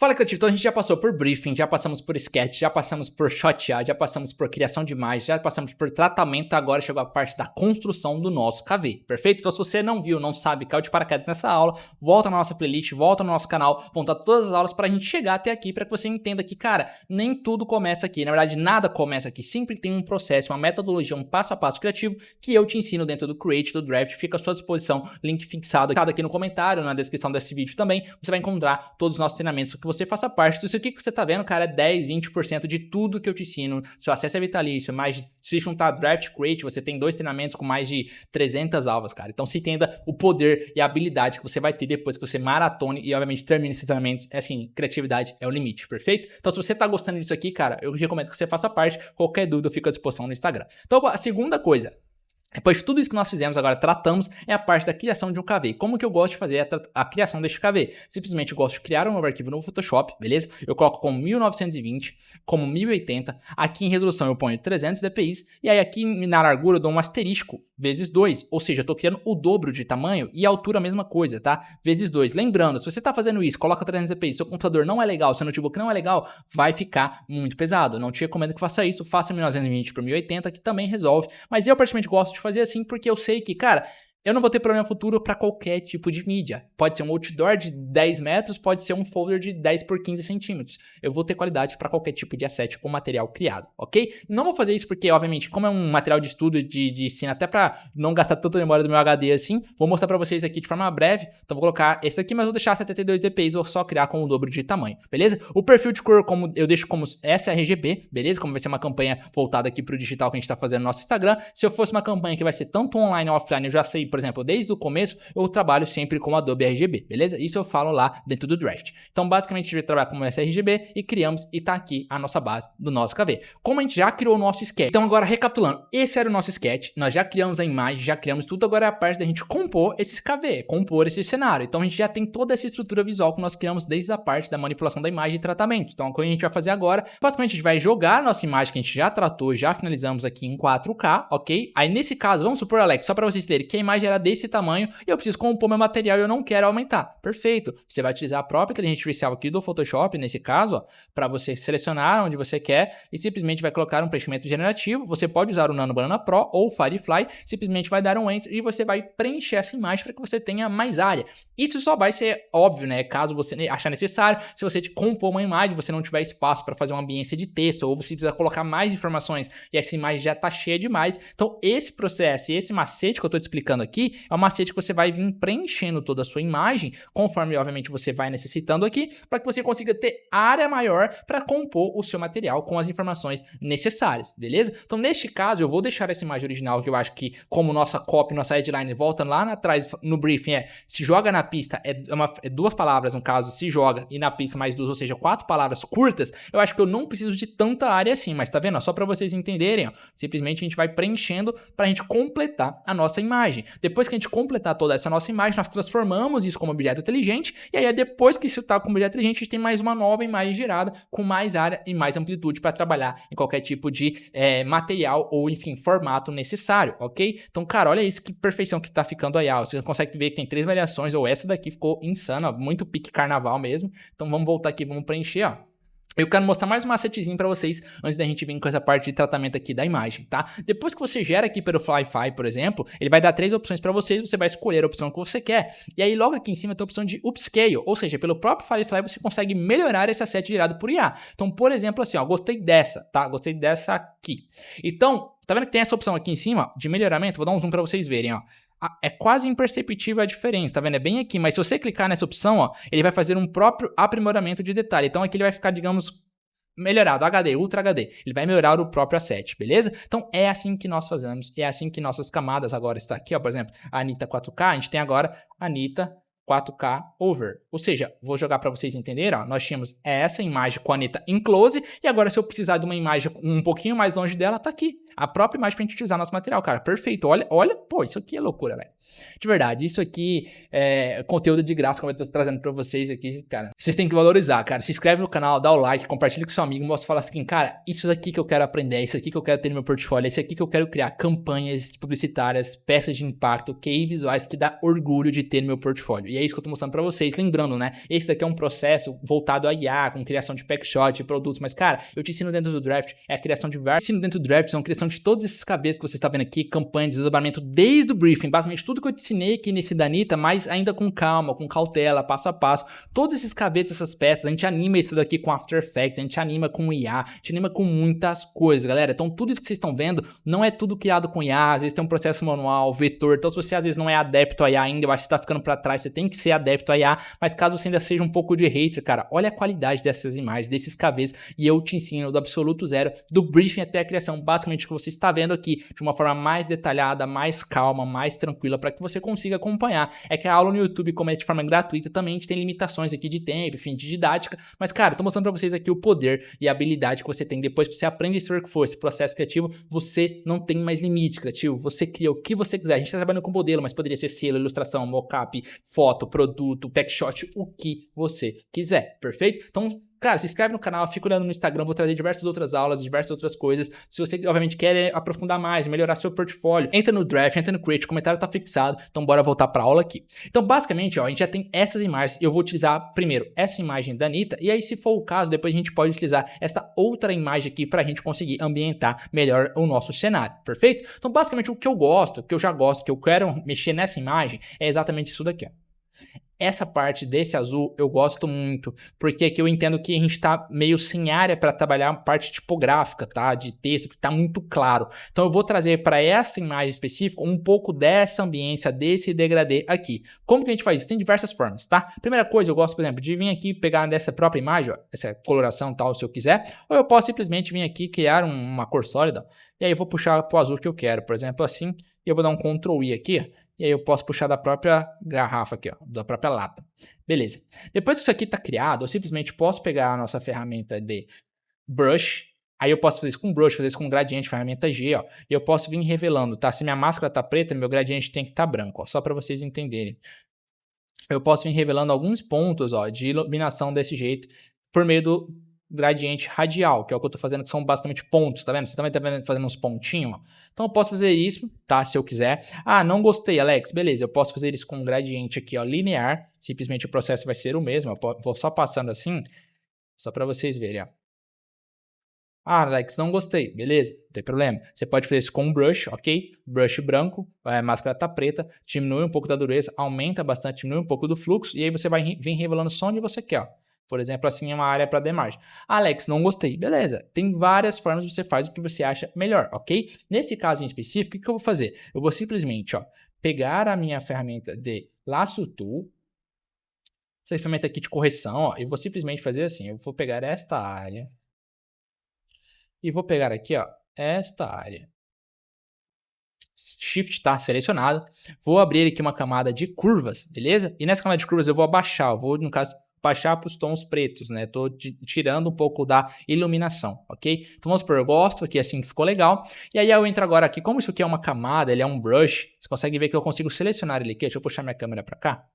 Fala, criativo, então a gente já passou por briefing, já passamos por sketch, já passamos por shot art, já passamos por criação de imagem, já passamos por tratamento, agora chegou a parte da construção do nosso KV, perfeito? Então se você não viu, não sabe, caiu de paraquedas nessa aula, volta na nossa playlist, volta no nosso canal, vão estar todas as aulas pra gente chegar até aqui, pra que você entenda que, cara, nem tudo começa aqui, na verdade nada começa aqui, sempre tem um processo, uma metodologia, um passo a passo criativo que eu te ensino dentro do Create, do Draft, fica à sua disposição, link fixado aqui no comentário, na descrição desse vídeo também, você vai encontrar todos os nossos treinamentos, que você faça parte disso aqui que você tá vendo, cara, é 10, 20% de tudo que eu te ensino. Seu acesso é vitalício, mas se juntar Draft Create, você tem 2 treinamentos com mais de 300 aulas, cara. Então você entenda o poder e a habilidade que você vai ter depois que você maratone e, obviamente, termine esses treinamentos. É assim, criatividade é o limite, perfeito? Então se você tá gostando disso aqui, cara, eu recomendo que você faça parte. Qualquer dúvida eu fico à disposição no Instagram. Então a segunda coisa, depois de tudo isso que nós fizemos, agora tratamos, é a parte da criação de um KV. Como que eu gosto de fazer a criação deste KV? Simplesmente eu gosto de criar um novo arquivo no Photoshop, beleza? Eu coloco como 1920, como 1080, aqui em resolução eu ponho 300 dpi, e aí aqui na largura eu dou um asterisco, vezes 2, ou seja, eu tô criando o dobro de tamanho e a altura a mesma coisa, tá? Vezes 2. Lembrando, se você tá fazendo isso, coloca 300 dpi, seu computador não é legal, seu notebook não é legal, vai ficar muito pesado. Eu não te recomendo que faça isso, faça 1920 por 1080, que também resolve, mas eu particularmente gosto de fazer assim porque eu sei que, cara, eu não vou ter problema futuro para qualquer tipo de mídia. Pode ser um outdoor de 10 metros, pode ser um folder de 10 por 15 centímetros. Eu vou ter qualidade para qualquer tipo de asset com material criado, ok? Não vou fazer isso porque, obviamente, como é um material de estudo de ensino, até para não gastar tanta memória do meu HD assim, vou mostrar para vocês aqui de forma breve. Então vou colocar esse aqui, mas vou deixar 72 dpi, vou só criar com o dobro de tamanho, beleza? O perfil de cor como eu deixo como sRGB, beleza? Como vai ser uma campanha voltada aqui para o digital que a gente está fazendo no nosso Instagram. Se eu fosse uma campanha que vai ser tanto online ou offline, eu já sei, por exemplo, desde o começo eu trabalho sempre com Adobe RGB, beleza? Isso eu falo lá dentro do Draft. Então, basicamente, a gente vai trabalhar com sRGB e criamos e tá aqui a nossa base do nosso KV. Como a gente já criou o nosso sketch, então agora recapitulando, esse era o nosso sketch, nós já criamos a imagem, já criamos tudo, agora é a parte da gente compor esse KV, compor esse cenário. Então, a gente já tem toda essa estrutura visual que nós criamos desde a parte da manipulação da imagem e tratamento. Então, o que a gente vai fazer agora, basicamente, a gente vai jogar a nossa imagem que a gente já tratou, já finalizamos aqui em 4K, ok? Aí, nesse caso, vamos supor, Alex, só para vocês terem que a imagem era desse tamanho e eu preciso compor meu material e eu não quero aumentar. Perfeito. Você vai utilizar a própria inteligência artificial aqui do Photoshop, nesse caso, para você selecionar onde você quer e simplesmente vai colocar um preenchimento generativo. Você pode usar o Nano Banana Pro ou o Firefly, simplesmente vai dar um Enter e você vai preencher essa imagem para que você tenha mais área. Isso só vai ser óbvio, né? Caso você achar necessário, se você compor uma imagem, você não tiver espaço para fazer uma ambiência de texto ou você precisa colocar mais informações e essa imagem já está cheia demais. Então, esse processo e esse macete que eu estou te explicando aqui é um macete que você vai vir preenchendo toda a sua imagem, conforme, obviamente, você vai necessitando aqui, para que você consiga ter área maior para compor o seu material com as informações necessárias, beleza? Então, neste caso, eu vou deixar essa imagem original, que eu acho que, como nossa copy, nossa headline, volta lá atrás no briefing, se joga na pista, é 2 palavras, no caso, se joga, e na pista mais 2, ou seja, 4 palavras curtas, eu acho que eu não preciso de tanta área assim, mas tá vendo? Só para vocês entenderem, ó, simplesmente a gente vai preenchendo para a gente completar a nossa imagem. Depois que a gente completar toda essa nossa imagem, nós transformamos isso como objeto inteligente, e aí depois que isso está como objeto inteligente, a gente tem mais uma nova imagem gerada com mais área e mais amplitude para trabalhar em qualquer tipo de material ou, enfim, formato necessário, ok? Então, cara, olha isso, que perfeição que tá ficando aí, ó. Você consegue ver que tem 3 variações, ou essa daqui ficou insana, muito pique carnaval mesmo. Então, vamos voltar aqui, vamos preencher, ó. Eu quero mostrar mais um macetezinho para vocês antes da gente vir com essa parte de tratamento aqui da imagem, tá? Depois que você gera aqui pelo Firefly, por exemplo, ele vai dar 3 opções para vocês, você vai escolher a opção que você quer. E aí logo aqui em cima tem a opção de Upscale, ou seja, pelo próprio Firefly você consegue melhorar esse asset gerado por IA. Então, por exemplo, assim, ó, gostei dessa, tá? Gostei dessa aqui. Então, tá vendo que tem essa opção aqui em cima de melhoramento? Vou dar um zoom para vocês verem, ó. É quase imperceptível a diferença, tá vendo? É bem aqui, mas se você clicar nessa opção, ó, ele vai fazer um próprio aprimoramento de detalhe. Então aqui ele vai ficar, digamos, melhorado, HD, Ultra HD. Ele vai melhorar o próprio asset, beleza? Então é assim que nós fazemos, é assim que nossas camadas agora está aqui, ó, por exemplo, a Anitta 4K, a gente tem agora a Anitta 4K over. Ou seja, vou jogar para vocês entenderem, ó, nós tínhamos essa imagem com a Anitta em close, e agora se eu precisar de uma imagem um pouquinho mais longe dela, tá aqui. a própria imagem pra gente utilizar nosso material, cara. Perfeito. Olha, pô, isso aqui é loucura, velho. De verdade, isso aqui é conteúdo de graça, como eu tô trazendo pra vocês aqui, cara. Vocês têm que valorizar, cara. Se inscreve no canal, dá o like, compartilha com seu amigo, mostra, fala assim, cara, isso aqui que eu quero aprender, é isso aqui que eu quero ter no meu portfólio, é isso aqui que eu quero criar campanhas publicitárias, peças de impacto, QI visuais que dá orgulho de ter no meu portfólio. E é isso que eu tô mostrando pra vocês. Lembrando, né? Esse daqui é um processo voltado a IA, com criação de packshot, de produtos, mas, cara, eu te ensino dentro do Draft, é a criação de vários, ensino dentro do Draft, é a criação de todos esses cabeças que você está vendo aqui, campanha de desdobramento desde o briefing, basicamente tudo que eu te ensinei aqui nesse da Anitta, mas ainda com calma, com cautela, passo a passo, todos esses cabeças, essas peças, a gente anima isso daqui com After Effects, a gente anima com IA, a gente anima com muitas coisas, galera. Então tudo isso que vocês estão vendo não é tudo criado com IA, às vezes tem um processo manual, vetor, então se você às vezes não é adepto a IA ainda, eu acho que você tá ficando pra trás, você tem que ser adepto a IA, mas caso você ainda seja um pouco de hater, cara, olha a qualidade dessas imagens, desses KVs, e eu te ensino do absoluto zero, do briefing até a criação, basicamente o que você está vendo aqui, de uma forma mais detalhada, mais calma, mais tranquila, para que você consiga acompanhar. É que a aula no YouTube, como é de forma gratuita, também a gente tem limitações aqui de tempo, enfim, de didática, mas cara, tô mostrando para vocês aqui o poder e a habilidade que você tem depois que você aprende esse workflow, esse processo criativo, você não tem mais limite criativo, você cria o que você quiser. A gente tá trabalhando com modelo, mas poderia ser selo, ilustração, mockup, foto, produto, packshot, o que você quiser, perfeito? Então, cara, se inscreve no canal, fica olhando no Instagram, vou trazer diversas outras aulas, diversas outras coisas. Se você, obviamente, quer aprofundar mais, melhorar seu portfólio, entra no Draft, entra no Create, o comentário tá fixado, então bora voltar pra aula aqui. Então, basicamente, ó, a gente já tem essas imagens, eu vou utilizar primeiro essa imagem da Anitta, e aí, se for o caso, depois a gente pode utilizar essa outra imagem aqui pra gente conseguir ambientar melhor o nosso cenário, perfeito? Então, basicamente, o que eu gosto, que eu já gosto, que eu quero mexer nessa imagem, é exatamente isso daqui, ó. Essa parte desse azul eu gosto muito, porque aqui eu entendo que a gente tá meio sem área para trabalhar a parte tipográfica, tá? De texto, porque tá muito claro. Então eu vou trazer para essa imagem específica um pouco dessa ambiência, desse degradê aqui. Como que a gente faz isso? Tem diversas formas, tá? Primeira coisa, eu gosto, por exemplo, de vir aqui pegar dessa própria imagem, ó, essa coloração tal, se eu quiser, ou eu posso simplesmente vir aqui criar uma cor sólida, e aí eu vou puxar pro azul que eu quero, por exemplo, assim, e eu vou dar um Ctrl I aqui, e aí eu posso puxar da própria garrafa aqui, ó, da própria lata. Beleza. Depois que isso aqui está criado, eu simplesmente posso pegar a nossa ferramenta de brush, aí eu posso fazer isso com brush, fazer isso com gradiente, ferramenta G, ó, e eu posso vir revelando, tá? Se minha máscara tá preta, meu gradiente tem que estar branco, ó, só para vocês entenderem. Eu posso vir revelando alguns pontos, ó, de iluminação desse jeito, por meio do gradiente radial, que é o que eu estou fazendo, que são basicamente pontos, tá vendo? Você também tá vendo fazendo uns pontinhos, ó. Então eu posso fazer isso, tá? Se eu quiser. Ah, não gostei, Alex. Beleza, eu posso fazer isso com um gradiente aqui, ó, linear. Simplesmente o processo vai ser o mesmo. Eu vou só passando assim, só para vocês verem, ó. Ah, Alex, não gostei. Beleza, não tem problema. Você pode fazer isso com um brush, ok? Brush branco, a máscara tá preta, diminui um pouco da dureza, aumenta bastante, diminui um pouco do fluxo, e aí você vai vir revelando só onde você quer, ó. Por exemplo, assim é uma área para demargem. Alex, não gostei. Beleza. Tem várias formas que você faz o que você acha melhor, ok? Nesse caso em específico, o que eu vou fazer? Eu vou simplesmente, ó, pegar a minha ferramenta de Lasso Tool, essa ferramenta aqui de correção, ó, e vou simplesmente fazer assim. Eu vou pegar esta área e vou pegar aqui, ó, esta área. Shift tá selecionado. Vou abrir aqui uma camada de curvas, beleza? E nessa camada de curvas eu vou abaixar, eu vou, no caso, baixar para os tons pretos, né? Tô tirando um pouco da iluminação, ok? Então vamos supor, eu gosto aqui assim que ficou legal. E aí eu entro agora aqui, como isso aqui é uma camada, ele é um brush, você consegue ver que eu consigo selecionar ele aqui. Deixa eu puxar minha câmera para cá.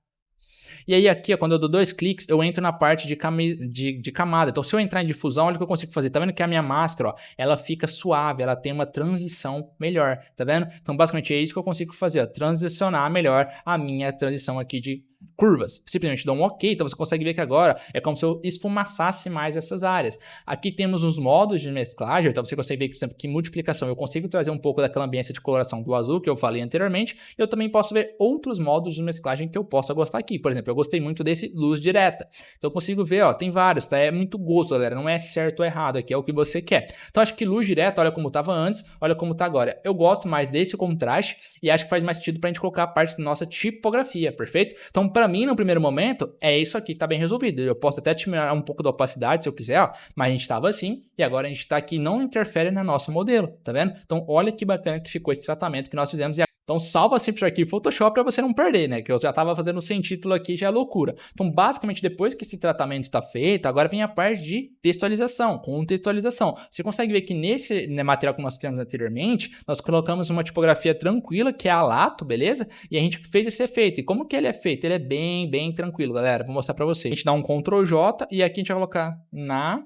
E aí aqui, ó, quando eu dou 2 cliques, eu entro na parte de camada. Então se eu entrar em difusão, olha o que eu consigo fazer. Tá vendo que a minha máscara, ó, ela fica suave, ela tem uma transição melhor, tá vendo? Então basicamente é isso que eu consigo fazer, ó, transicionar melhor a minha transição aqui de curvas. Simplesmente dou um OK, então você consegue ver que agora é como se eu esfumaçasse mais essas áreas. Aqui temos os modos de mesclagem, então você consegue ver, por exemplo, que multiplicação eu consigo trazer um pouco daquela ambiência de coloração do azul que eu falei anteriormente. Eu também posso ver outros modos de mesclagem que eu possa gostar aqui. Por exemplo, eu gostei muito desse luz direta. Então eu consigo ver, ó, tem vários, tá? É muito gosto, galera, não é certo ou errado, aqui é o que você quer. Então acho que luz direta, olha como estava antes, olha como está agora. Eu gosto mais desse contraste e acho que faz mais sentido para a gente colocar a parte da nossa tipografia, perfeito? Então para mim, no primeiro momento, é isso aqui, tá bem resolvido. Eu posso até diminuir um pouco da opacidade se eu quiser, ó, mas a gente estava assim e agora a gente está aqui, não interfere no nosso modelo, tá vendo? Então olha que bacana que ficou esse tratamento que nós fizemos. Então salva sempre o arquivo Photoshop para você não perder, né? Que eu já estava fazendo sem título aqui, já é loucura. Então basicamente depois que esse tratamento está feito, agora vem a parte de textualização, contextualização. Você consegue ver que nesse material que nós criamos anteriormente, nós colocamos uma tipografia tranquila, que é a Lato, beleza? E a gente fez esse efeito. E como que ele é feito? Ele é bem tranquilo, galera. Vou mostrar para vocês. A gente dá um Ctrl J e aqui a gente vai colocar na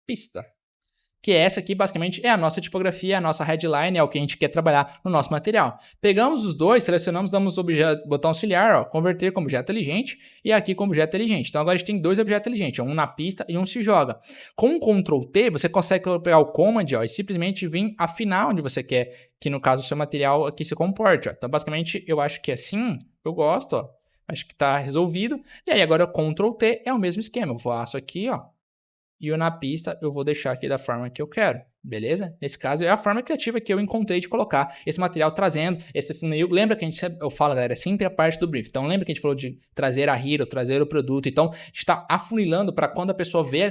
pista. Que essa aqui basicamente é a nossa tipografia, a nossa headline, é o que a gente quer trabalhar no nosso material. Pegamos os dois, selecionamos, damos o botão auxiliar, ó, converter como objeto inteligente e aqui como objeto inteligente. Então agora a gente tem dois objetos inteligentes, um na pista e um se joga. Com o Ctrl T, você consegue pegar o Command, ó, e simplesmente vir afinar onde você quer que no caso o seu material aqui se comporte. Ó. Então basicamente eu acho que assim, eu gosto, ó. Acho que está resolvido. E aí agora o Ctrl T é o mesmo esquema. Eu faço aqui, ó. E o na pista eu vou deixar aqui da forma que eu quero, beleza? Nesse caso é a forma criativa que eu encontrei de colocar esse material trazendo esse funil. Lembra que eu falo, galera, é sempre a parte do brief. Então lembra que a gente falou de trazer a hero, trazer o produto. Então a gente está afunilando para quando a pessoa vê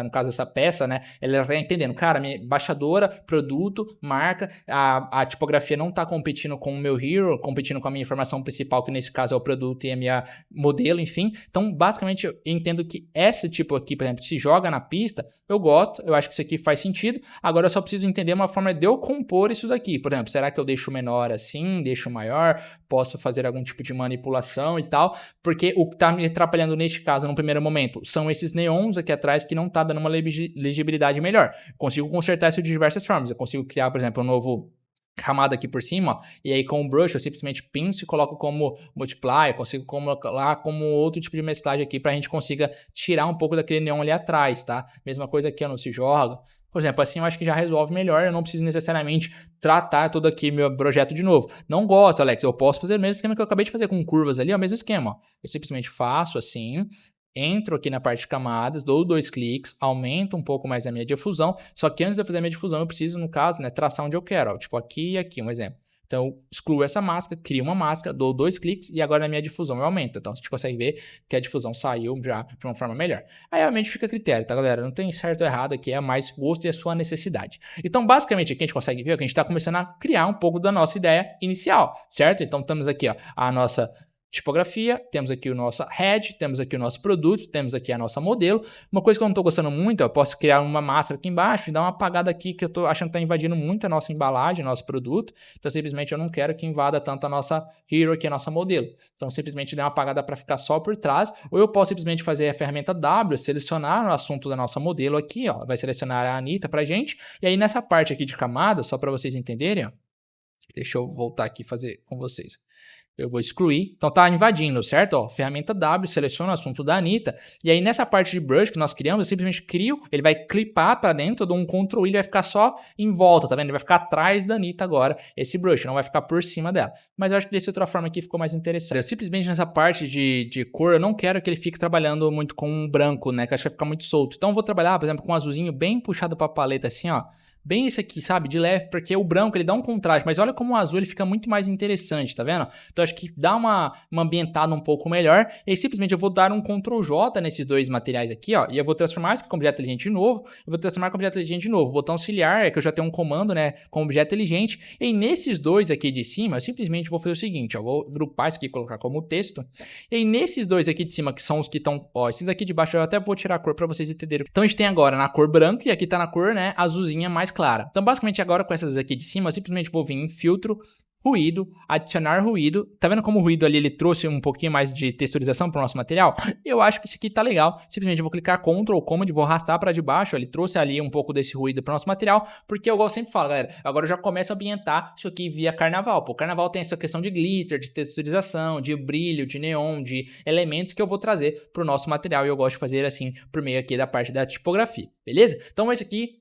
no caso essa peça, né? Ela vai entendendo, cara, minha embaixadora, produto, marca, a tipografia não está competindo com o meu hero, competindo com a minha informação principal, que nesse caso é o produto e a minha modelo, enfim. Então basicamente eu entendo que esse tipo aqui, por exemplo, se joga na pista, eu gosto, eu acho que isso aqui faz sentido. Agora eu só preciso entender uma forma de eu compor isso daqui. Por exemplo, será que eu deixo menor assim, deixo maior, posso fazer algum tipo de manipulação e tal, porque o que está me atrapalhando neste caso, no primeiro momento, são esses neons aqui atrás que não está dando uma legibilidade melhor. Consigo consertar isso de diversas formas. Eu consigo criar, por exemplo, um novo camada aqui por cima, ó, e aí com o brush eu simplesmente pinço e coloco como multiply, eu consigo colocar como outro tipo de mesclagem aqui para a gente consiga tirar um pouco daquele neon ali atrás, tá? Mesma coisa aqui, ó, não se joga. Por exemplo, assim eu acho que já resolve melhor, eu não preciso necessariamente tratar todo aqui meu projeto de novo. Não gosto, Alex, eu posso fazer o mesmo esquema que eu acabei de fazer com curvas ali, ó, o mesmo esquema, ó. Eu simplesmente faço assim, entro aqui na parte de camadas, dou 2 cliques, aumento um pouco mais a minha difusão, só que antes de eu fazer a minha difusão eu preciso, no caso, né, traçar onde eu quero, ó, tipo aqui e aqui, um exemplo. Então eu excluo essa máscara, crio uma máscara, dou 2 cliques e agora a minha difusão eu aumento. Então a gente consegue ver que a difusão saiu já de uma forma melhor. Aí realmente fica a critério, tá galera? Não tem certo ou errado aqui, é mais gosto e a sua necessidade. Então basicamente aqui a gente consegue ver que a gente está começando a criar um pouco da nossa ideia inicial, certo? Então temos aqui, ó, a nossa tipografia, temos aqui o nosso head, temos aqui o nosso produto, temos aqui a nossa modelo. Uma coisa que eu não estou gostando muito, eu posso criar uma máscara aqui embaixo e dar uma apagada aqui que eu estou achando que está invadindo muito a nossa embalagem, nosso produto. Então simplesmente eu não quero que invada tanto a nossa hero aqui, a nossa modelo. Então simplesmente dar uma apagada para ficar só por trás, ou eu posso simplesmente fazer a ferramenta W, selecionar o assunto da nossa modelo aqui, ó, vai selecionar a Anitta pra gente, e aí nessa parte aqui de camada, só para vocês entenderem, ó, deixa eu voltar aqui e fazer com vocês. Eu vou excluir, então tá invadindo, certo? Ó, ferramenta W, seleciona o assunto da Anitta, e aí nessa parte de brush que nós criamos, eu simplesmente crio, ele vai clipar para dentro, eu dou um Ctrl I, ele vai ficar só em volta, tá vendo? Ele vai ficar atrás da Anitta agora, esse brush, não vai ficar por cima dela. Mas eu acho que dessa outra forma aqui ficou mais interessante. Eu simplesmente nessa parte de cor, eu não quero que ele fique trabalhando muito com um branco, né? Que eu acho que vai ficar muito solto. Então eu vou trabalhar, por exemplo, com um azulzinho bem puxado pra paleta assim, ó. Bem esse aqui, sabe? De leve, porque o branco ele dá um contraste, mas olha como o azul ele fica muito mais interessante, tá vendo? Então acho que dá uma ambientada um pouco melhor. E aí simplesmente eu vou dar um Ctrl J nesses dois materiais aqui, ó, e eu vou transformar isso como objeto inteligente de novo, eu vou transformar como objeto inteligente de novo. Botão auxiliar, é que eu já tenho um comando, né, com objeto inteligente. E aí, nesses dois aqui de cima, eu simplesmente vou fazer o seguinte, ó, vou grupar isso aqui e colocar como texto. E aí nesses dois aqui de cima, que são os que estão, ó, esses aqui de baixo eu até vou tirar a cor para vocês entenderem. Então a gente tem agora na cor branca e aqui tá na cor, né, azulzinha mais clara. Então basicamente agora com essas aqui de cima eu simplesmente vou vir em filtro, ruído, adicionar ruído. Tá vendo como o ruído ali ele trouxe um pouquinho mais de texturização para o nosso material? Eu acho que isso aqui tá legal. Simplesmente eu vou clicar Ctrl Command, vou arrastar para debaixo. Ele trouxe ali um pouco desse ruído para o nosso material, porque eu sempre falo, galera, agora eu já começo a ambientar isso aqui via carnaval. Pô, carnaval tem essa questão de glitter, de texturização, de brilho, de neon, de elementos que eu vou trazer para o nosso material e eu gosto de fazer assim por meio aqui da parte da tipografia, beleza? Então esse aqui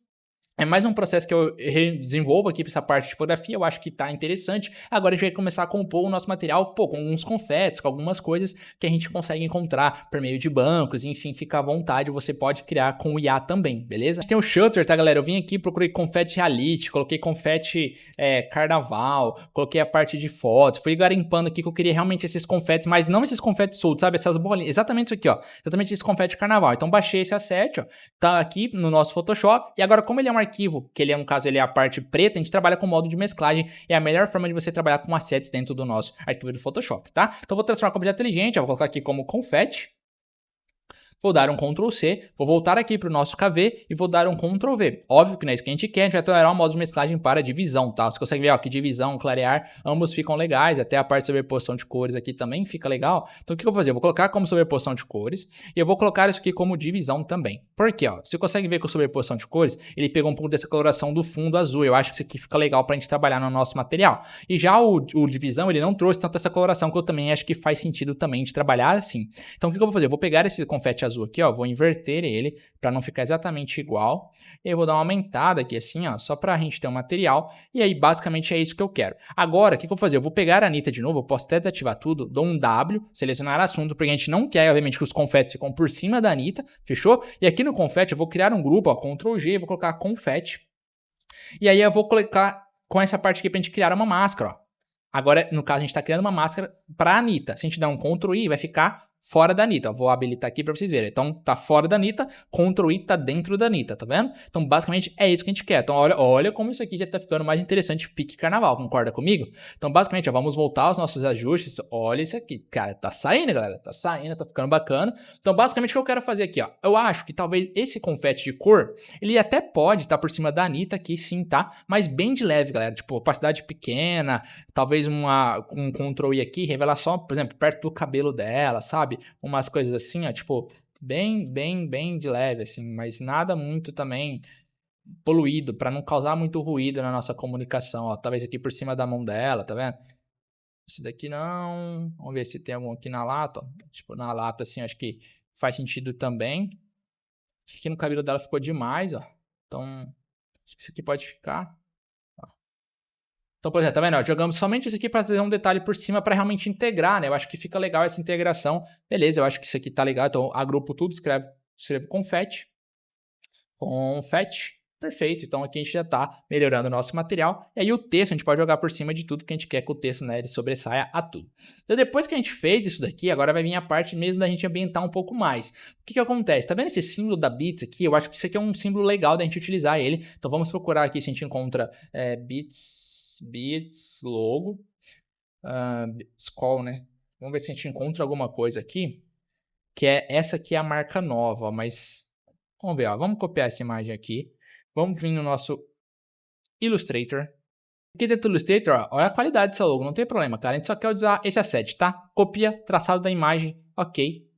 é mais um processo que eu desenvolvo aqui para essa parte de tipografia, eu acho que tá interessante. Agora a gente vai começar a compor o nosso material, pô, com uns confetes, com algumas coisas que a gente consegue encontrar por meio de bancos, enfim, fica à vontade, você pode criar com o IA também, beleza? A gente tem o Shutter, tá galera? Eu vim aqui, procurei confete reality, coloquei confete carnaval, coloquei a parte de fotos, fui garimpando aqui que eu queria realmente esses confetes, mas não esses confetes soltos, sabe? Essas bolinhas, exatamente isso aqui, ó, exatamente esse confete carnaval. Então baixei esse asset, ó, tá aqui no nosso Photoshop, e agora como ele é um arquivo, que ele é, no caso, ele é a parte preta, a gente trabalha com modo de mesclagem, é a melhor forma de você trabalhar com assets dentro do nosso arquivo do Photoshop, tá? Então eu vou transformar como objeto inteligente, eu vou colocar aqui como confete. Vou dar um Ctrl C, vou voltar aqui para o nosso KV e vou dar um Ctrl V. Óbvio que não é isso que a gente quer, a gente vai tolerar um modo de mesclagem para divisão, tá? Você consegue ver, ó, que divisão, clarear, ambos ficam legais, até a parte de sobreposição de cores aqui também fica legal. Então o que eu vou fazer? Eu vou colocar como sobreposição de cores e eu vou colocar isso aqui como divisão também. Por quê? Ó, você consegue ver com sobreposição de cores, ele pegou um pouco dessa coloração do fundo azul. Eu acho que isso aqui fica legal para a gente trabalhar no nosso material. E já o divisão, ele não trouxe tanto essa coloração, que eu também acho que faz sentido também de trabalhar assim. Então o que eu vou fazer? Eu vou pegar esse confete azul aqui, ó, vou inverter ele para não ficar exatamente igual. E eu vou dar uma aumentada aqui assim, ó, só para a gente ter um material. E aí basicamente é isso que eu quero. Agora, o que eu vou fazer? Eu vou pegar a Anitta de novo, eu posso até desativar tudo, dou um W, selecionar assunto, porque a gente não quer, obviamente, que os confetes ficam por cima da Anitta, fechou? E aqui no confete eu vou criar um grupo, ó, Ctrl G, vou colocar confete. E aí eu vou colocar com essa parte aqui pra gente criar uma máscara, ó. Agora, no caso, a gente está criando uma máscara para a Anitta. Se a gente der um Ctrl I, vai ficar fora da Anitta. Eu vou habilitar aqui para vocês verem. Então, tá fora da Anitta, Ctrl I tá dentro da Anitta, tá vendo? Então, basicamente, é isso que a gente quer. Então, olha como isso aqui já tá ficando mais interessante, pique carnaval, concorda comigo? Então, basicamente, ó, vamos voltar aos nossos ajustes. Olha isso aqui. Cara, tá saindo, galera. Tá saindo, tá ficando bacana. Então, basicamente, o que eu quero fazer aqui, ó. Eu acho que talvez esse confete de cor, ele até pode estar por cima da Anitta aqui, sim, tá? Mas bem de leve, galera. Tipo, opacidade pequena, talvez um Ctrl I aqui, revelar só, por exemplo, perto do cabelo dela, sabe? Umas coisas assim, ó, tipo, bem de leve, assim, mas nada muito também poluído, para não causar muito ruído na nossa comunicação, ó. Talvez aqui por cima da mão dela, tá vendo? Esse daqui não. Vamos ver se tem algum aqui na lata, ó. Tipo, na lata, assim, acho que faz sentido também. Acho que aqui no cabelo dela ficou demais, ó. Então, acho que isso aqui pode ficar. Então, por exemplo, tá vendo? Ó, jogamos somente isso aqui para trazer um detalhe por cima para realmente integrar, né? Eu acho que fica legal essa integração. Beleza, eu acho que isso aqui tá legal. Então, agrupo tudo, escrevo confete. Confete. Perfeito. Então, aqui a gente já tá melhorando o nosso material. E aí, o texto, a gente pode jogar por cima de tudo que a gente quer que o texto, né, ele sobressaia a tudo. Então, depois que a gente fez isso daqui, agora vai vir a parte mesmo da gente ambientar um pouco mais. O que acontece? Tá vendo esse símbolo da Bits aqui? Eu acho que isso aqui é um símbolo legal da gente utilizar ele. Então, vamos procurar aqui se a gente encontra Bits logo, Skull, né? Vamos ver se a gente encontra alguma coisa aqui, que é essa aqui é a marca nova, mas vamos ver, ó, vamos copiar essa imagem aqui, vamos vir no nosso Illustrator. Aqui dentro do Illustrator, ó, olha a qualidade dessa logo, não tem problema, cara, a gente só quer usar esse asset, tá? Copia, traçado da imagem, ok.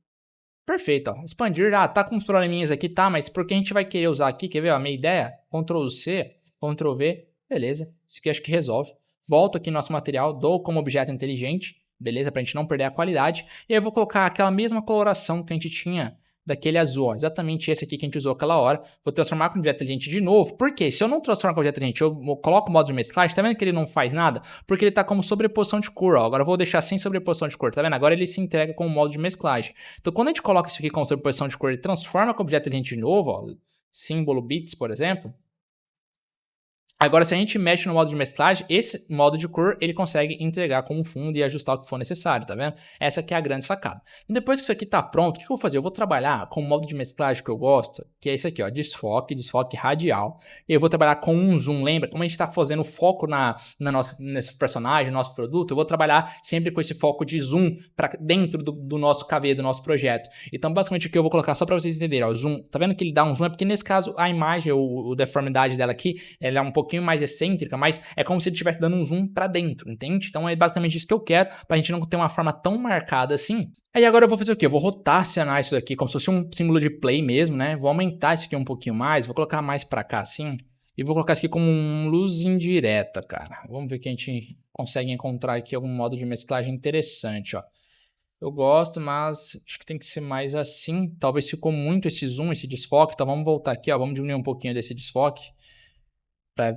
Perfeito, ó. Expandir, tá com uns probleminhas aqui, tá? Mas porque a gente vai querer usar aqui, quer ver, ó, a minha ideia? Ctrl C, Ctrl V, beleza. Isso aqui acho que resolve. Volto aqui no nosso material, dou como objeto inteligente, beleza? Pra gente não perder a qualidade. E aí eu vou colocar aquela mesma coloração que a gente tinha daquele azul, ó. Exatamente esse aqui que a gente usou aquela hora. Vou transformar com objeto inteligente de novo. Por quê? Se eu não transformar com objeto inteligente, eu coloco o modo de mesclagem, tá vendo que ele não faz nada? Porque ele tá como sobreposição de cor, ó. Agora eu vou deixar sem sobreposição de cor, tá vendo? Agora ele se entrega com o modo de mesclagem. Então quando a gente coloca isso aqui com sobreposição de cor, ele transforma com objeto inteligente de novo, ó. Símbolo bits, por exemplo. Agora, se a gente mexe no modo de mesclagem, esse modo de cor, ele consegue entregar como fundo e ajustar o que for necessário, tá vendo? Essa aqui é a grande sacada. E depois que isso aqui tá pronto, o que eu vou fazer? Eu vou trabalhar com o modo de mesclagem que eu gosto, que é esse aqui, ó, desfoque radial. Eu vou trabalhar com um zoom, lembra? Como a gente tá fazendo foco nesse personagem, no nosso produto, eu vou trabalhar sempre com esse foco de zoom para dentro do nosso KV, do nosso projeto. Então, basicamente, o que eu vou colocar, só para vocês entenderem, ó, o zoom, tá vendo que ele dá um zoom? É porque nesse caso, a imagem, a deformidade dela aqui, ela é um pouquinho mais excêntrica, mas é como se ele estivesse dando um zoom para dentro, entende? Então é basicamente isso que eu quero, pra gente não ter uma forma tão marcada assim. Aí agora eu vou fazer o quê? Eu vou rotacionar isso daqui como se fosse um símbolo de play mesmo, né? Vou aumentar isso aqui um pouquinho mais, vou colocar mais pra cá assim, e vou colocar isso aqui como luz indireta, cara. Vamos ver que a gente consegue encontrar aqui algum modo de mesclagem interessante, ó. Eu gosto, mas acho que tem que ser mais assim. Talvez ficou muito esse zoom, esse desfoque, então vamos voltar aqui, ó, vamos diminuir um pouquinho desse desfoque, para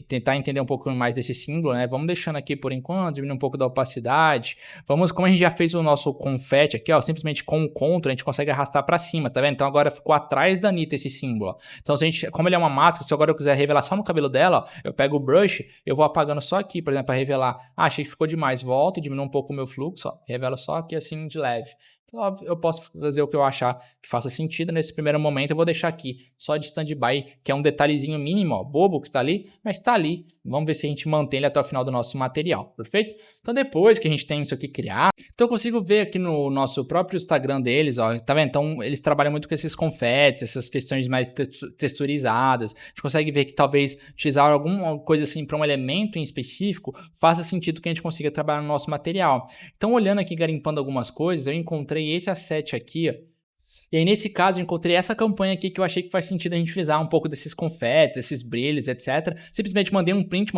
tentar entender um pouco mais desse símbolo, né? Vamos deixando aqui por enquanto, diminuir um pouco da opacidade. Vamos, como a gente já fez o nosso confete aqui, ó, simplesmente com o Ctrl a gente consegue arrastar para cima, tá vendo? Então agora ficou atrás da Anitta esse símbolo, ó. Então se a gente, como ele é uma máscara, se agora eu quiser revelar só no cabelo dela, ó, eu pego o brush, eu vou apagando só aqui, por exemplo, para revelar. Ah, achei que ficou demais, volto, diminuo um pouco o meu fluxo, ó, revelo só aqui assim de leve. Então, óbvio, eu posso fazer o que eu achar que faça sentido. Nesse primeiro momento, eu vou deixar aqui só de stand-by, que é um detalhezinho mínimo, ó, bobo que está ali, mas está ali. Vamos ver se a gente mantém ele até o final do nosso material, perfeito? Então, depois que a gente tem isso aqui criado, então eu consigo ver aqui no nosso próprio Instagram deles, ó, tá vendo? Então, eles trabalham muito com esses confetes, essas questões mais texturizadas. A gente consegue ver que talvez utilizar alguma coisa assim para um elemento em específico faça sentido que a gente consiga trabalhar no nosso material. Então, olhando aqui, garimpando algumas coisas, eu encontrei esse asset aqui, ó. E aí, nesse caso, eu encontrei essa campanha aqui que eu achei que faz sentido a gente utilizar um pouco desses confetes, desses brilhos, etc. Simplesmente mandei um print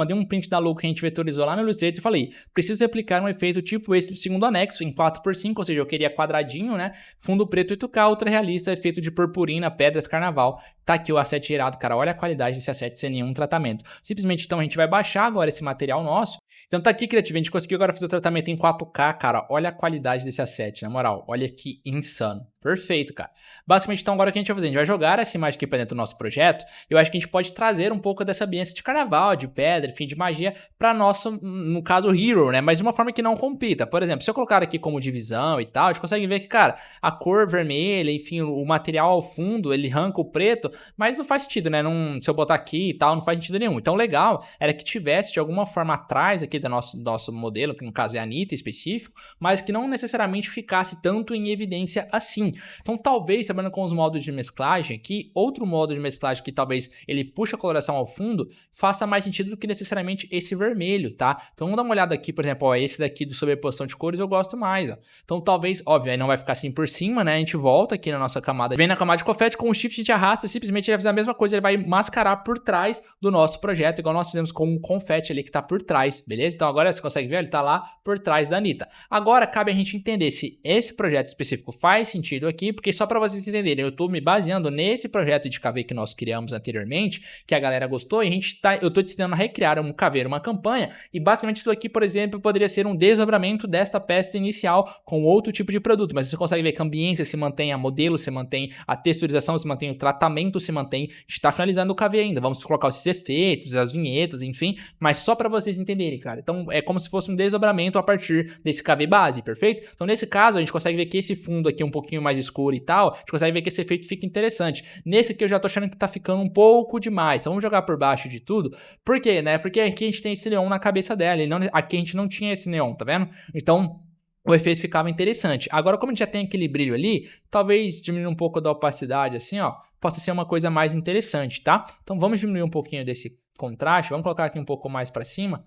da logo que a gente vetorizou lá no Illustrator e falei, preciso replicar um efeito tipo esse do segundo anexo, em 4x5, ou seja, eu queria quadradinho, né? Fundo preto 8K, ultra realista, efeito de purpurina, pedras, carnaval. Tá aqui o asset gerado, cara, olha a qualidade desse asset sem nenhum tratamento. Simplesmente, então, a gente vai baixar agora esse material nosso. Então tá aqui, criativo, a gente conseguiu agora fazer o tratamento em 4K, cara, olha a qualidade desse asset, na moral, olha que insano. Perfeito, cara. Basicamente, então, agora o que a gente vai fazer? A gente vai jogar essa imagem aqui para dentro do nosso projeto. Eu acho que a gente pode trazer um pouco dessa ambiência de carnaval, de pedra, enfim, de magia, para nosso, no caso, hero, né? Mas de uma forma que não compita. Por exemplo, se eu colocar aqui como divisão e tal, a gente consegue ver que, cara, a cor vermelha, enfim, o material ao fundo, ele arranca o preto, mas não faz sentido, né? Não, se eu botar aqui e tal, não faz sentido nenhum. Então, legal era que tivesse, de alguma forma, atrás aqui do nosso modelo, que no caso é a Anitta específico, mas que não necessariamente ficasse tanto em evidência assim. Então, talvez, trabalhando com os modos de mesclagem aqui, outro modo de mesclagem que talvez ele puxe a coloração ao fundo, faça mais sentido do que necessariamente esse vermelho, tá? Então, vamos dar uma olhada aqui, por exemplo, ó, esse daqui do sobreposição de cores eu gosto mais, ó. Então, talvez, óbvio, aí não vai ficar assim por cima, né? A gente volta aqui na nossa camada, vem na camada de confete, com o shift de arrasta, simplesmente ele vai fazer a mesma coisa, ele vai mascarar por trás do nosso projeto, igual nós fizemos com o confete ali que tá por trás, beleza? Então, agora você consegue ver, ele tá lá por trás da Anitta. Agora, cabe a gente entender se esse projeto específico faz sentido aqui, porque só para vocês entenderem, eu tô me baseando nesse projeto de caveiro que nós criamos anteriormente, que a galera gostou, e eu tô ensinando a recriar um caveiro, uma campanha, e basicamente isso aqui, por exemplo, poderia ser um desdobramento desta peça inicial com outro tipo de produto, mas você consegue ver que a ambiência se mantém, a modelo se mantém, a texturização se mantém, o tratamento se mantém, a gente tá finalizando o KV ainda, vamos colocar esses efeitos, as vinhetas, enfim, mas só para vocês entenderem, cara. Então é como se fosse um desdobramento a partir desse KV base, perfeito? Então nesse caso a gente consegue ver que esse fundo aqui é um pouquinho mais escuro e tal, a gente consegue ver que esse efeito fica interessante. Nesse aqui eu já tô achando que tá ficando um pouco demais, então vamos jogar por baixo de tudo. Por quê, né? Porque aqui a gente tem esse neon na cabeça dela, e não, aqui a gente não tinha esse neon, tá vendo? Então o efeito ficava interessante. Agora, como a gente já tem aquele brilho ali, talvez diminuir um pouco da opacidade, assim, ó, possa ser uma coisa mais interessante, tá? Então, vamos diminuir um pouquinho desse contraste, vamos colocar aqui um pouco mais para cima,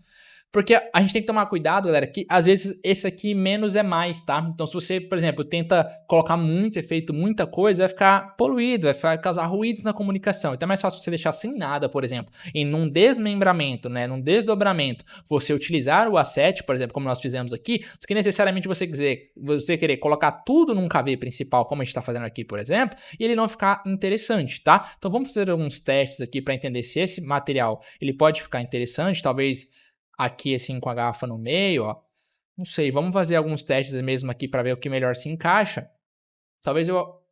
porque a gente tem que tomar cuidado, galera, que às vezes esse aqui menos é mais, tá? Então, se você, por exemplo, tenta colocar muito efeito, muita coisa, vai ficar poluído, vai causar ruídos na comunicação. Então é mais fácil você deixar sem nada, por exemplo, e num desmembramento, né, num desdobramento, você utilizar o asset, por exemplo, como nós fizemos aqui, do que necessariamente você querer colocar tudo num KV principal, como a gente está fazendo aqui, por exemplo, e ele não ficar interessante, tá? Então vamos fazer alguns testes aqui para entender se esse material ele pode ficar interessante, talvez aqui assim com a garrafa no meio, ó. Não sei, vamos fazer alguns testes mesmo aqui para ver o que melhor se encaixa. Talvez eu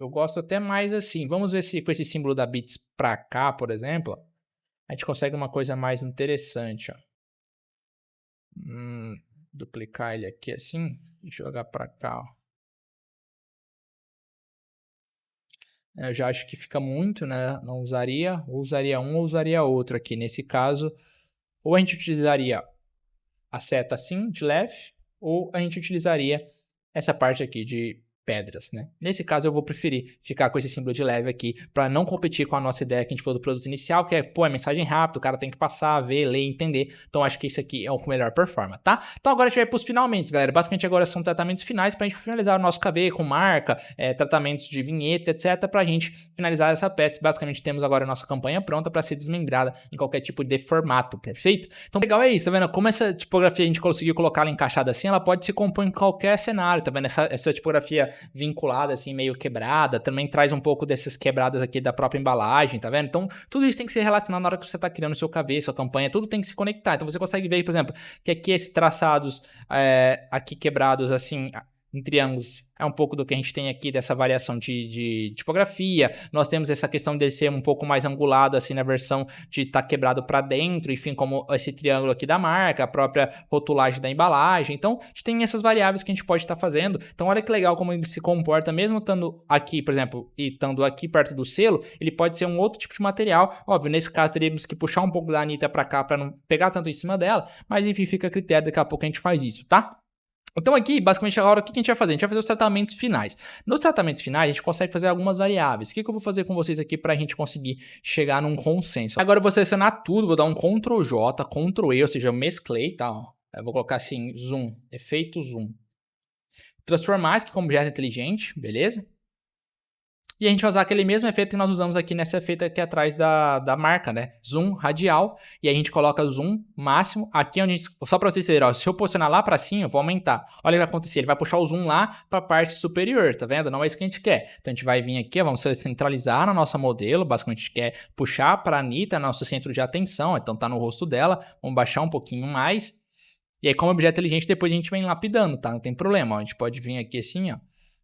gosto até mais assim. Vamos ver se com esse símbolo da Beats para cá, por exemplo, a gente consegue uma coisa mais interessante, ó. Duplicar ele aqui assim e jogar para cá, ó. Eu já acho que fica muito, né? Não usaria, ou usaria um ou usaria outro aqui. Nesse caso, ou a gente utilizaria a seta assim, de leve, ou a gente utilizaria essa parte aqui de pedras, né? Nesse caso eu vou preferir ficar com esse símbolo de leve aqui para não competir com a nossa ideia que a gente falou do produto inicial, que é, pô, é mensagem rápida, o cara tem que passar, ver, ler, entender. Então acho que esse aqui é o que melhor performa, tá? Então agora a gente vai para os finalmente, galera. Basicamente agora são tratamentos finais para a gente finalizar o nosso KV com marca, tratamentos de vinheta, etc, para a gente finalizar essa peça. Basicamente temos agora a nossa campanha pronta para ser desmembrada em qualquer tipo de formato, perfeito? Então legal é isso, tá vendo? Como essa tipografia a gente conseguiu colocar ela encaixada assim, ela pode se compor em qualquer cenário, tá vendo? Essa tipografia vinculada, assim, meio quebrada, também traz um pouco dessas quebradas aqui da própria embalagem, tá vendo? Então, tudo isso tem que ser relacionado na hora que você tá criando o seu KV, sua campanha, tudo tem que se conectar. Então, você consegue ver, por exemplo, que aqui esses traçados aqui quebrados, assim, em triângulos é um pouco do que a gente tem aqui dessa variação de tipografia. Nós temos essa questão de ser um pouco mais angulado assim na versão de estar quebrado para dentro, enfim, como esse triângulo aqui da marca, a própria rotulagem da embalagem. Então, a gente tem essas variáveis que a gente pode estar fazendo. Então, olha que legal como ele se comporta, mesmo estando aqui, por exemplo, e estando aqui perto do selo, ele pode ser um outro tipo de material. Óbvio, nesse caso, teríamos que puxar um pouco da Anitta para cá para não pegar tanto em cima dela, mas enfim, fica a critério, daqui a pouco a gente faz isso, tá? Então aqui, basicamente, agora o que a gente vai fazer? A gente vai fazer os tratamentos finais. Nos tratamentos finais, a gente consegue fazer algumas variáveis. O que eu vou fazer com vocês aqui para a gente conseguir chegar num consenso? Agora eu vou selecionar tudo, vou dar um Ctrl J, Ctrl E, ou seja, eu mesclei, tá? Eu vou colocar assim, zoom, efeito zoom. Transformar isso aqui como objeto inteligente, beleza? E a gente vai usar aquele mesmo efeito que nós usamos aqui nesse efeito aqui atrás da marca, né? Zoom radial. E aí a gente coloca zoom máximo. Aqui onde a gente, só para vocês terem, ó, se eu posicionar lá para cima, eu vou aumentar. Olha o que vai acontecer. Ele vai puxar o zoom lá para a parte superior, tá vendo? Não é isso que a gente quer. Então a gente vai vir aqui, ó, vamos centralizar na nossa modelo. Basicamente a gente quer puxar para a Anitta, nosso centro de atenção. Então tá no rosto dela. Vamos baixar um pouquinho mais. E aí como objeto inteligente, depois a gente vem lapidando, tá? Não tem problema, ó. A gente pode vir aqui assim, ó.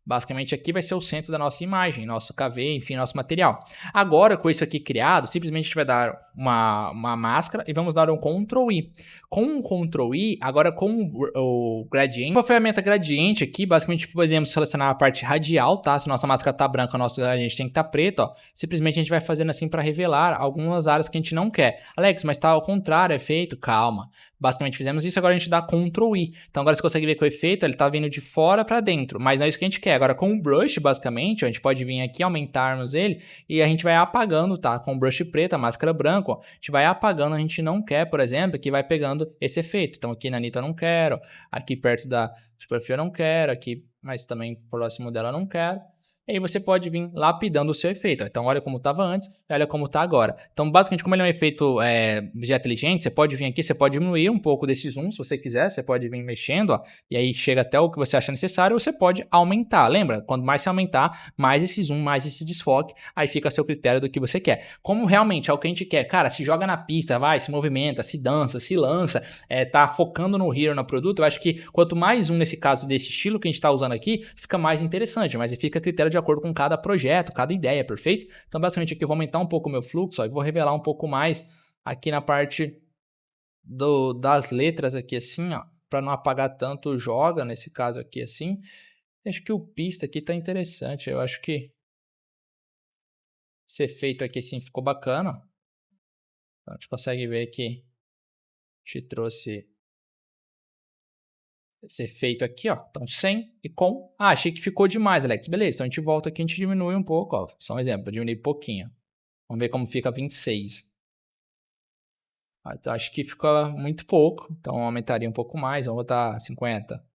Basicamente aqui vai ser o centro da nossa imagem, nosso KV, enfim, nosso material. Agora, com isso aqui criado, simplesmente a gente vai dar uma máscara e vamos dar um Ctrl I. Com o Ctrl I, agora com o gradiente, com a ferramenta gradiente aqui, basicamente podemos selecionar a parte radial, tá? Se nossa máscara tá branca, o nosso gradiente tem que estar preto, ó. Simplesmente a gente vai fazendo assim para revelar algumas áreas que a gente não quer. Alex, mas tá ao contrário, efeito? Calma. Basicamente fizemos isso, agora a gente dá Ctrl I. Então agora você consegue ver que o efeito ele tá vindo de fora para dentro, mas não é isso que a gente quer. Agora com o brush, basicamente, ó, a gente pode vir aqui, aumentarmos ele e a gente vai apagando, tá? Com o brush preto, a máscara branca, ó, a gente vai apagando, a gente não quer, por exemplo, que vai pegando esse efeito. Então aqui na Anitta eu não quero, aqui perto da superfície eu não quero, aqui, mas também próximo dela eu não quero. E aí você pode vir lapidando o seu efeito. Então olha como estava antes e olha como está agora. Então basicamente como ele é um efeito objeto inteligente, você pode vir aqui, você pode diminuir um pouco desse zoom se você quiser, você pode vir mexendo, ó, e aí chega até o que você acha necessário, ou você pode aumentar. Lembra? Quanto mais você aumentar, mais esse zoom, mais esse desfoque, aí fica a seu critério do que você quer. Como realmente é o que a gente quer, cara, se joga na pista, vai, se movimenta, se dança, se lança, tá focando no hero, no produto, eu acho que quanto mais zoom nesse caso desse estilo que a gente está usando aqui, fica mais interessante, mas fica a critério de acordo com cada projeto, cada ideia, perfeito? Então, basicamente, aqui eu vou aumentar um pouco o meu fluxo, ó, e vou revelar um pouco mais aqui na parte das letras aqui assim, ó, para não apagar tanto o joga, nesse caso aqui assim. Acho que o pista aqui tá interessante, eu acho que esse efeito aqui assim ficou bacana. Então, a gente consegue ver que a gente trouxe esse efeito aqui, ó. Então, sem e com. Ah, achei que ficou demais, Alex. Beleza, então a gente volta aqui, a gente diminui um pouco, ó. Só um exemplo, diminuir um pouquinho. Vamos ver como fica 26. Ah, então, acho que fica muito pouco. Então, aumentaria um pouco mais. Vamos botar 50.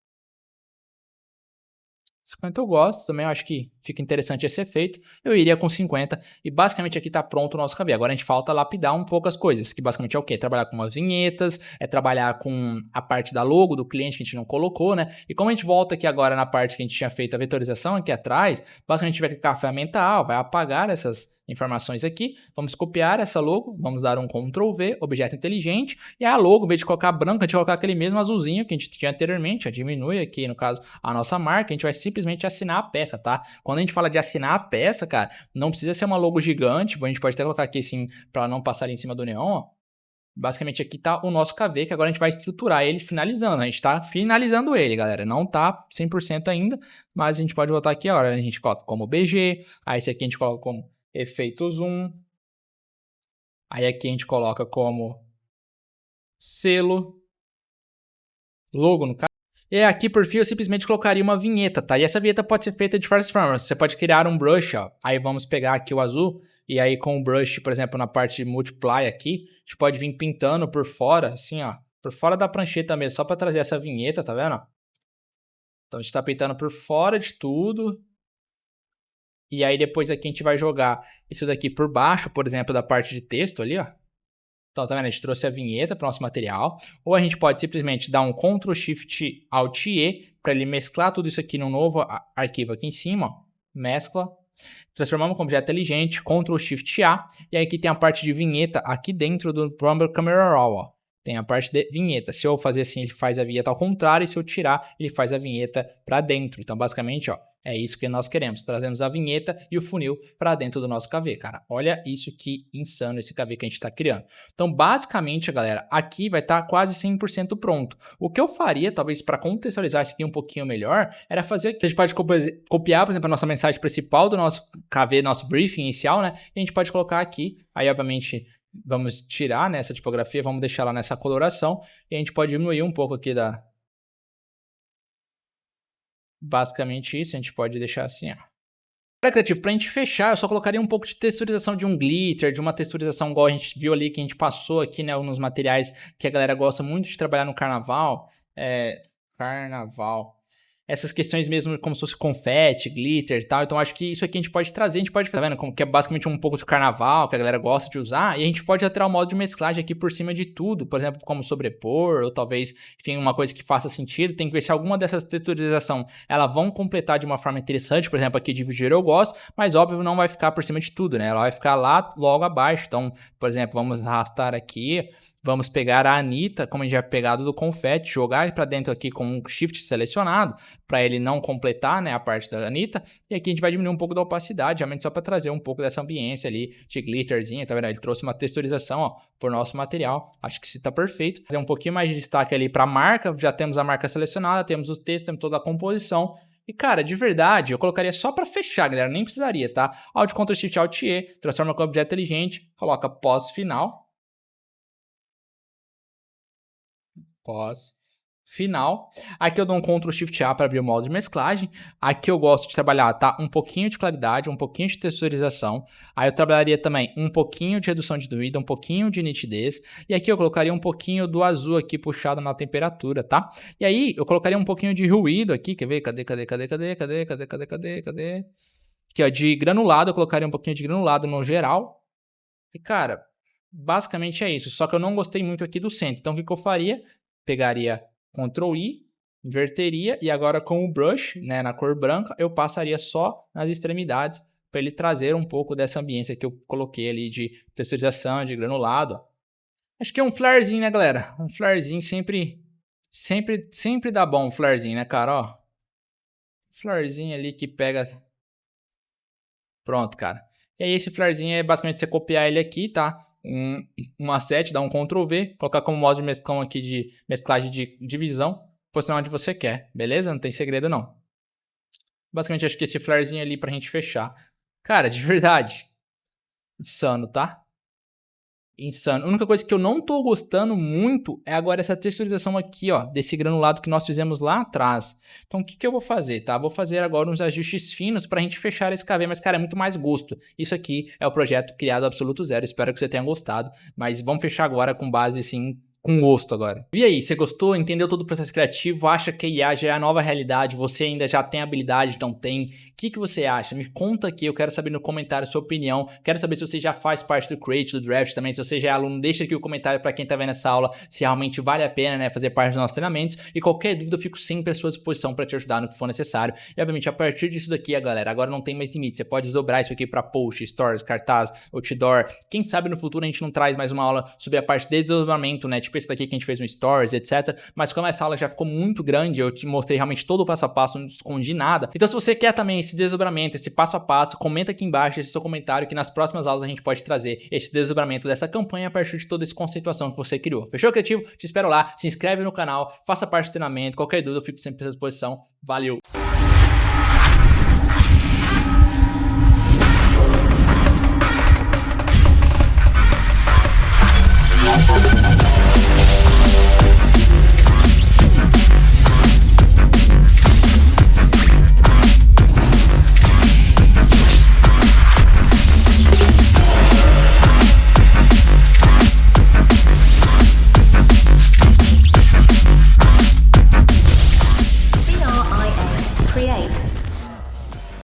50 eu gosto também, eu acho que fica interessante esse efeito. Eu iria com 50 e basicamente aqui está pronto o nosso KV. Agora a gente falta lapidar um pouco as coisas, que basicamente é o quê? Trabalhar com umas vinhetas, trabalhar com a parte da logo do cliente que a gente não colocou, né? E como a gente volta aqui agora na parte que a gente tinha feito a vetorização aqui atrás, basicamente a gente vai clicar a ferramenta A, vai apagar essas informações aqui, vamos copiar essa logo, vamos dar um Ctrl V, objeto inteligente, e a logo, em vez de colocar branca, a gente vai colocar aquele mesmo azulzinho que a gente tinha anteriormente, diminui aqui, no caso, a nossa marca, a gente vai simplesmente assinar a peça, tá? Quando a gente fala de assinar a peça, cara, não precisa ser uma logo gigante, a gente pode até colocar aqui assim, para não passar em cima do neon, ó. Basicamente aqui tá o nosso KV, que agora a gente vai estruturar ele finalizando. A gente tá finalizando ele, galera. Não tá 100% ainda, mas a gente pode voltar aqui agora. A gente coloca como BG, aí esse aqui a gente coloca como efeito zoom. Aí aqui a gente coloca como selo. Logo, no caso. E aqui por fim eu simplesmente colocaria uma vinheta, tá? E essa vinheta pode ser feita de várias formas. Você pode criar um brush, ó. Aí vamos pegar aqui o azul. E aí com o brush, por exemplo, na parte de multiply aqui, a gente pode vir pintando por fora, assim, ó. Por fora da prancheta mesmo, só para trazer essa vinheta, tá vendo? Então a gente tá pintando por fora de tudo. E aí depois aqui a gente vai jogar isso daqui por baixo, por exemplo, da parte de texto ali, ó. Então, tá vendo? A gente trouxe a vinheta para o nosso material. Ou a gente pode simplesmente dar um Ctrl Shift Alt E para ele mesclar tudo isso aqui num novo arquivo aqui em cima, ó. Mescla. Transformamos como objeto inteligente, Ctrl Shift A. E aí aqui tem a parte de vinheta aqui dentro do Camera Raw, ó. tem a parte de vinheta. Se eu fazer assim, ele faz a vinheta ao contrário, e se eu tirar, ele faz a vinheta para dentro. Então, basicamente, ó, é isso que nós queremos. Trazemos a vinheta e o funil para dentro do nosso KV, cara. Olha isso que insano esse KV que a gente está criando. Então, basicamente, galera, aqui vai estar quase 100% pronto. O que eu faria, talvez, para contextualizar isso aqui um pouquinho melhor, era fazer que a gente pode copiar, por exemplo, a nossa mensagem principal do nosso KV, nosso briefing inicial, né? E a gente pode colocar aqui, aí, obviamente, vamos tirar, né, essa tipografia, vamos deixar lá nessa coloração, e a gente pode diminuir um pouco aqui da... Basicamente isso, a gente pode deixar assim, ó. Para criativo, para a gente fechar, eu só colocaria um pouco de texturização de um glitter, de uma texturização igual a gente viu ali, que a gente passou aqui, né, nos materiais que a galera gosta muito de trabalhar no carnaval. Carnaval. Essas questões mesmo como se fosse confete, glitter e tal. Então acho que isso aqui a gente pode trazer, a gente pode fazer, tá vendo? Como que é basicamente um pouco do carnaval, que a galera gosta de usar. E a gente pode alterar o modo de mesclagem aqui por cima de tudo. Por exemplo, como sobrepor, ou talvez, enfim, uma coisa que faça sentido. Tem que ver se alguma dessas texturização elas vão completar de uma forma interessante. Por exemplo, aqui dividir eu gosto, mas óbvio não vai ficar por cima de tudo, né? Ela vai ficar lá logo abaixo. Então, por exemplo, vamos arrastar aqui. Vamos pegar a Anitta, como a gente já pegado do confete, jogar para dentro aqui com um shift selecionado, para ele não completar, né, a parte da Anitta. E aqui a gente vai diminuir um pouco da opacidade, realmente só para trazer um pouco dessa ambiência ali de glitterzinho, tá vendo? Ele trouxe uma texturização, ó, por nosso material. Acho que isso tá perfeito. Fazer um pouquinho mais de destaque ali para a marca, já temos a marca selecionada, temos os textos, temos toda a composição. E, cara, de verdade, eu colocaria só para fechar, galera, nem precisaria, tá? Alt Ctrl Shift Alt E, transforma com objeto inteligente, coloca pós-final. Pós-final. Aqui eu dou um Ctrl Shift A para abrir o modo de mesclagem. Aqui eu gosto de trabalhar, tá? Um pouquinho de claridade, um pouquinho de texturização. Aí eu trabalharia também um pouquinho de redução de ruído, um pouquinho de nitidez. E aqui eu colocaria um pouquinho do azul aqui puxado na temperatura, tá? E aí eu colocaria um pouquinho de ruído aqui, quer ver? Cadê? Aqui, ó, de granulado, eu colocaria um pouquinho de granulado no geral. E, cara, basicamente é isso. Só que eu não gostei muito aqui do centro. Então, o que eu faria? Pegaria Ctrl I, inverteria e agora com o brush, né, na cor branca, eu passaria só nas extremidades para ele trazer um pouco dessa ambiência que eu coloquei ali de texturização, de granulado. Ó. Acho que é um flarezinho, né, galera? Um flarezinho sempre dá bom um flarezinho, né, cara? Ó. Flarezinho ali que pega... Pronto, cara. E aí esse flarezinho é basicamente você copiar ele aqui, tá? Um asset, dá um Ctrl V, colocar como modo de mesclão aqui de mesclagem de divisão, posicionar onde você quer, beleza? Não tem segredo não. Basicamente acho que esse flarezinho ali pra gente fechar. Cara, de verdade, insano, tá? Insano. A única coisa que eu não tô gostando muito é agora essa texturização aqui, ó, desse granulado que nós fizemos lá atrás. Então, o que eu vou fazer, tá? Vou fazer agora uns ajustes finos pra gente fechar esse KV, mas, cara, é muito mais gosto. Isso aqui é o projeto criado Absoluto Zero, espero que você tenha gostado, mas vamos fechar agora com base, assim, com gosto agora. E aí, você gostou? Entendeu todo o processo criativo? Acha que a IA já é a nova realidade? Você ainda já tem habilidade? Não tem? O que você acha? Me conta aqui, eu quero saber no comentário a sua opinião. Quero saber se você já faz parte do Create, do Draft também. Se você já é aluno, deixa aqui o comentário para quem tá vendo essa aula, se realmente vale a pena, né, fazer parte dos nossos treinamentos. E qualquer dúvida, eu fico sempre à sua disposição para te ajudar no que for necessário. E, obviamente, a partir disso daqui, galera, agora não tem mais limite. Você pode desdobrar isso aqui para post, stories, cartaz, outdoor. Quem sabe no futuro a gente não traz mais uma aula sobre a parte de desdobramento, né, tipo esse daqui que a gente fez no stories, etc. Mas como essa aula já ficou muito grande, eu te mostrei realmente todo o passo a passo, não escondi nada. Então, se você quer também esse desdobramento, esse passo a passo, comenta aqui embaixo, deixa seu comentário que nas próximas aulas a gente pode trazer esse desdobramento dessa campanha a partir de toda essa conceituação que você criou. Fechou, criativo? Te espero lá, se inscreve no canal, faça parte do treinamento, qualquer dúvida eu fico sempre à sua disposição. Valeu!